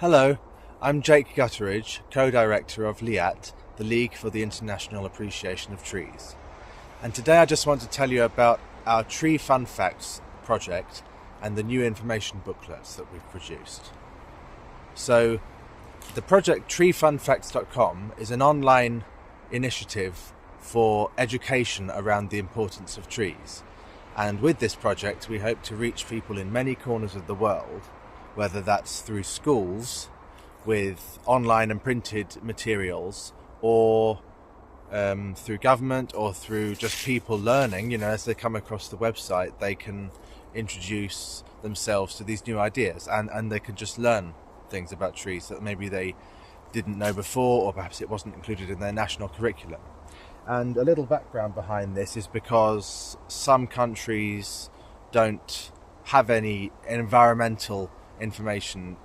Hello, I'm Jake Gutteridge, co-director of LIAT, the League for the International Appreciation of Trees. And today I just want to tell you about our Tree Fun Facts project and the new information booklets that we've produced. So, the project treefunfacts.com is an online initiative for education around the importance of trees. And with this project, we hope to reach people in many corners of the world, whether that's through schools with online and printed materials, or through government, or through just people learning. As they come across the website, they can introduce themselves to these new ideas, and they can just learn things about trees that maybe they didn't know before, or perhaps it wasn't included in their national curriculum. And a little background behind this is because some countries don't have any environmental information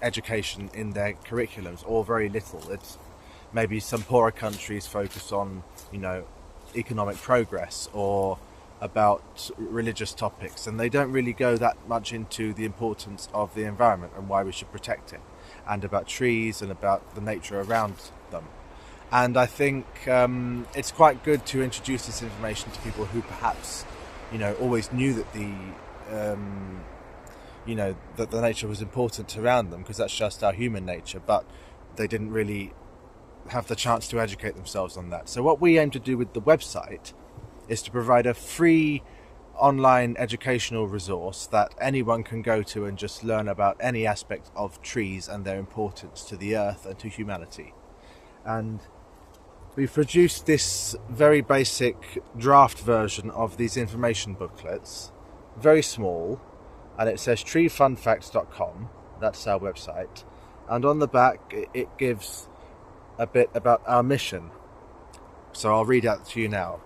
education in their curriculums, or very little. It's maybe some poorer countries focus on economic progress or about religious topics, and they don't really go that much into the importance of the environment and why we should protect it, and about trees and about the nature around them. And I think it's quite good to introduce this information to people who perhaps always knew that that the nature was important around them, because that's just our human nature, but they didn't really have the chance to educate themselves on that. So what we aim to do with the website is to provide a free online educational resource that anyone can go to and just learn about any aspect of trees and their importance to the earth and to humanity. And we've produced this very basic draft version of these information booklets, very small, and it says treefunfacts.com. That's our website, and on the back it gives a bit about our mission, so I'll read out to you now.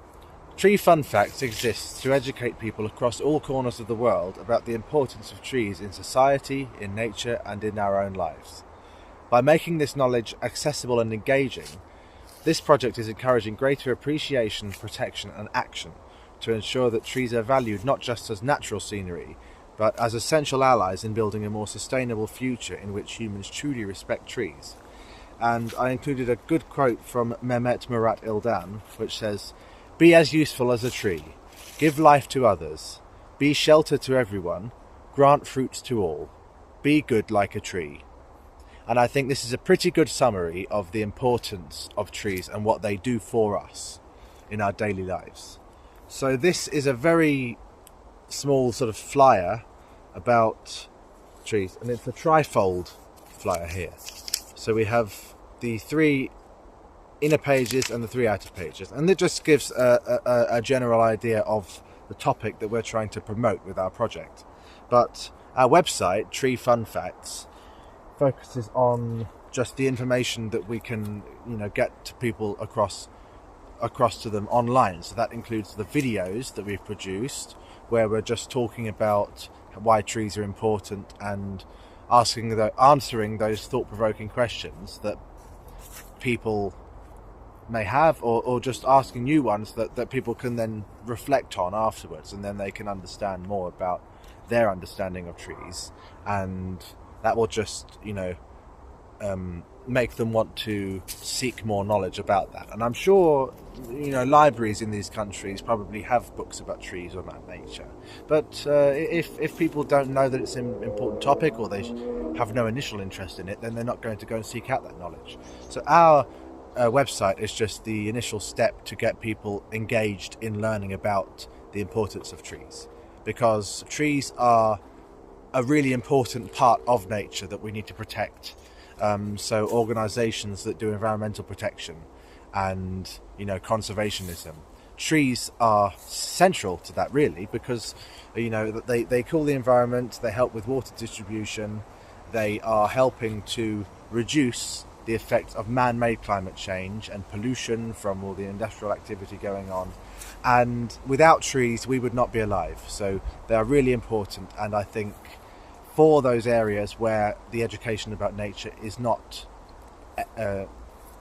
Tree Fun Facts exists to educate people across all corners of the world about the importance of trees in society, in nature, and in our own lives. By making this knowledge accessible and engaging, this project is encouraging greater appreciation, protection, and action to ensure that trees are valued not just as natural scenery, but as essential allies in building a more sustainable future in which humans truly respect trees. And I included a good quote from Mehmet Murat Ildan, which says, "Be as useful as a tree, give life to others, be shelter to everyone, grant fruits to all, be good like a tree." And I think this is a pretty good summary of the importance of trees and what they do for us in our daily lives. So this is a very small sort of flyer about trees, and it's a trifold flyer here. So we have the 3 inner pages and the 3 outer pages, and it just gives a general idea of the topic that we're trying to promote with our project. But our website, Tree Fun Facts, focuses on just the information that we can get to people across to them online. So that includes the videos that we've produced, where we're just talking about why trees are important and answering those thought-provoking questions that people may have, or just asking new ones that people can then reflect on afterwards, and then they can understand more about their understanding of trees, and that will just make them want to seek more knowledge about that. And I'm sure libraries in these countries probably have books about trees or about nature, but if people don't know that it's an important topic, or they have no initial interest in it, then they're not going to go and seek out that knowledge. So our website is just the initial step to get people engaged in learning about the importance of trees, because trees are a really important part of nature that we need to protect. So organisations that do environmental protection and conservationism, trees are central to that, really, because they cool the environment, they help with water distribution, they are helping to reduce the effect of man-made climate change and pollution from all the industrial activity going on. And without trees, we would not be alive. So they are really important, and I think for those areas where the education about nature is not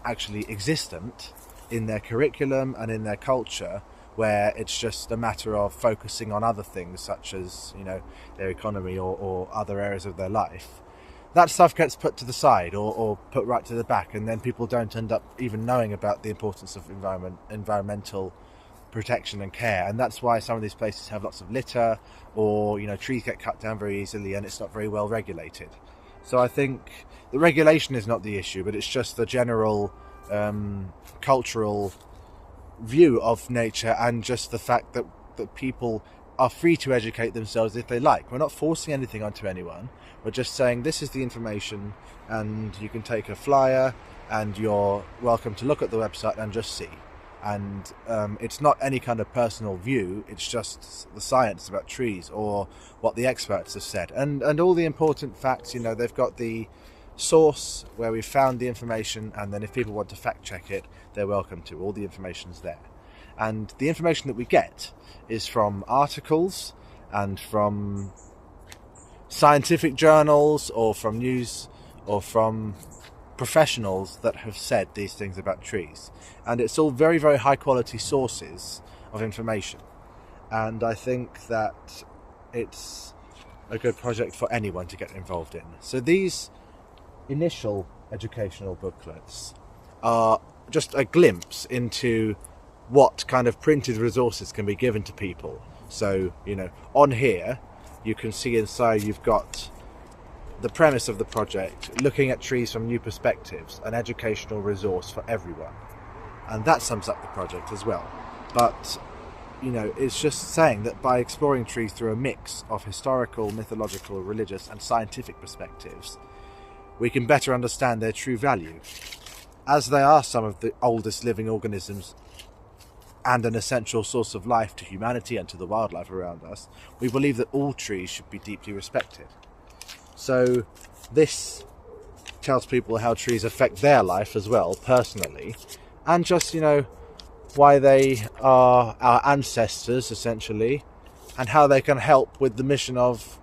actually existent in their curriculum and in their culture, where it's just a matter of focusing on other things such as their economy or other areas of their life, that stuff gets put to the side or put right to the back, and then people don't end up even knowing about the importance of environmental protection and care. And that's why some of these places have lots of litter, or trees get cut down very easily, and it's not very well regulated. So I think the regulation is not the issue, but it's just the general cultural view of nature, and just the fact that people are free to educate themselves if they like. We're not forcing anything onto anyone. We're just saying this is the information, and you can take a flyer, and you're welcome to look at the website and just see. And it's not any kind of personal view, it's just the science about trees, or what the experts have said, and all the important facts. They've got the source where we found the information, and then if people want to fact check it, they're welcome to. All the information's there, and the information that we get is from articles and from scientific journals, or from news, or from professionals that have said these things about trees. And it's all very, very high quality sources of information, and I think that it's a good project for anyone to get involved in. So these initial educational booklets are just a glimpse into what kind of printed resources can be given to people. So on here you can see inside you've got the premise of the project, looking at trees from new perspectives, an educational resource for everyone. And that sums up the project as well. But, it's just saying that by exploring trees through a mix of historical, mythological, religious and scientific perspectives, we can better understand their true value. As they are some of the oldest living organisms and an essential source of life to humanity and to the wildlife around us, we believe that all trees should be deeply respected. So this tells people how trees affect their life as well, personally, and just, why they are our ancestors, essentially, and how they can help with the mission of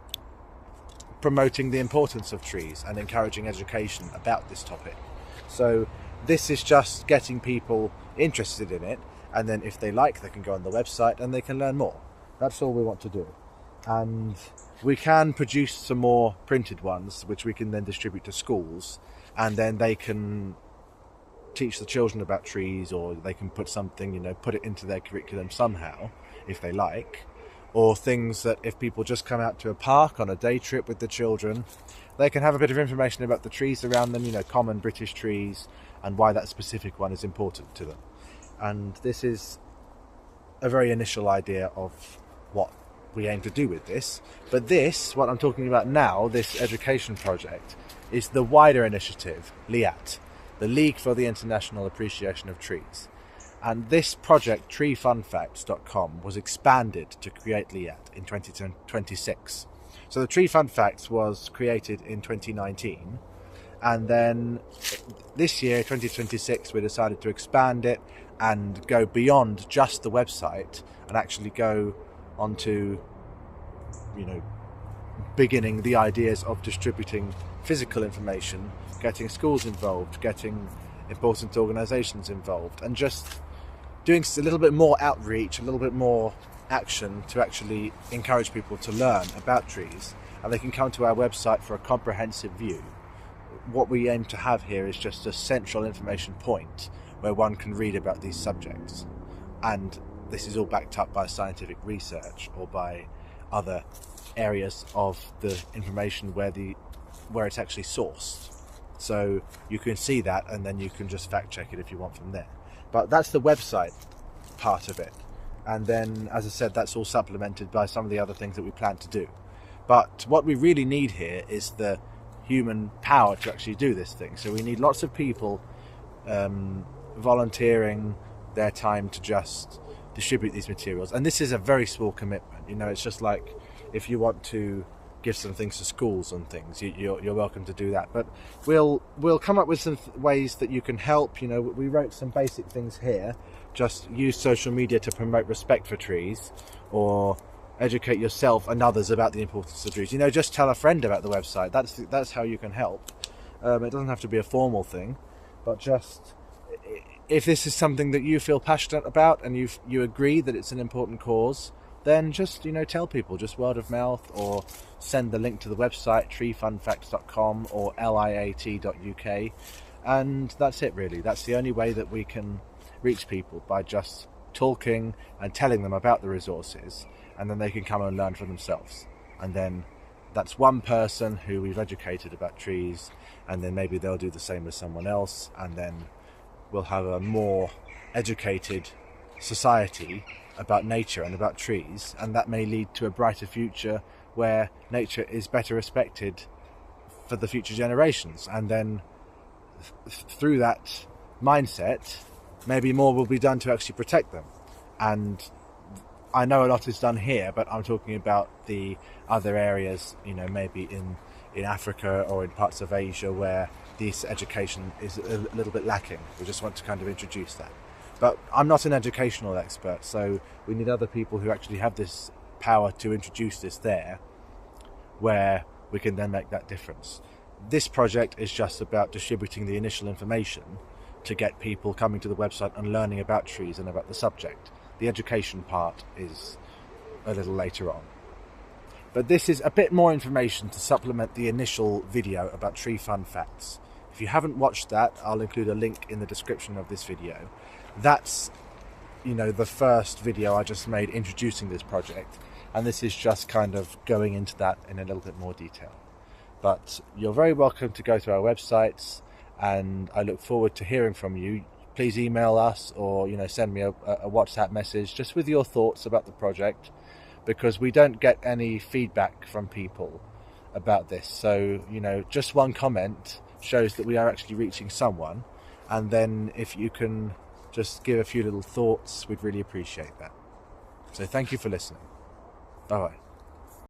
promoting the importance of trees and encouraging education about this topic. So this is just getting people interested in it, and then if they like, they can go on the website and they can learn more. That's all we want to do. And we can produce some more printed ones, which we can then distribute to schools, and then they can teach the children about trees, or they can put something, put it into their curriculum somehow, if they like. Or things that if people just come out to a park on a day trip with the children, they can have a bit of information about the trees around them, common British trees, and why that specific one is important to them. And this is a very initial idea of what we aim to do with this. But this, what I'm talking about now, this education project, is the wider initiative, LIAT, the League for the International Appreciation of Trees. And this project, treefunfacts.com, was expanded to create LIAT in 2026. So the Tree Fun Facts was created in 2019, and then this year, 2026, we decided to expand it and go beyond just the website and actually go onto, beginning the ideas of distributing physical information, getting schools involved, getting important organisations involved, and just doing a little bit more outreach, a little bit more action to actually encourage people to learn about trees, and they can come to our website for a comprehensive view. What we aim to have here is just a central information point where one can read about these subjects, and this is all backed up by scientific research or by other areas of the information where it's actually sourced. So you can see that, and then you can just fact check it if you want from there. But that's the website part of it, and then, as I said, that's all supplemented by some of the other things that we plan to do. But what we really need here is the human power to actually do this thing. So we need lots of people volunteering their time to just distribute these materials, and this is a very small commitment. It's just like if you want to give some things to schools and things, you're welcome to do that. But we'll come up with some ways that you can help. We wrote some basic things here. Just use social media to promote respect for trees, or educate yourself and others about the importance of trees. Just tell a friend about the website. That's how you can help. It doesn't have to be a formal thing, but just if this is something that you feel passionate about and you agree that it's an important cause, then just, tell people, just word of mouth, or send the link to the website, treefunfacts.com or liat.uk. And that's it, really. That's the only way that we can reach people, by just talking and telling them about the resources, and then they can come and learn for themselves. And then that's one person who we've educated about trees, and then maybe they'll do the same with someone else, and then we'll have a more educated society about nature and about trees, and that may lead to a brighter future where nature is better respected for the future generations. And then through that mindset, maybe more will be done to actually protect them. And I know a lot is done here, but I'm talking about the other areas, maybe in Africa or in parts of Asia where this education is a little bit lacking. We just want to kind of introduce that. But I'm not an educational expert, so we need other people who actually have this power to introduce this there, where we can then make that difference. This project is just about distributing the initial information to get people coming to the website and learning about trees and about the subject. The education part is a little later on. But this is a bit more information to supplement the initial video about tree fun facts. If you haven't watched that, I'll include a link in the description of this video. That's, the first video I just made introducing this project, and this is just kind of going into that in a little bit more detail. But you're very welcome to go to our websites, and I look forward to hearing from you. Please email us, or send me a WhatsApp message just with your thoughts about the project, because we don't get any feedback from people about this. So just one comment shows that we are actually reaching someone, and then if you can just give a few little thoughts, we'd really appreciate that. So thank you for listening. Bye bye.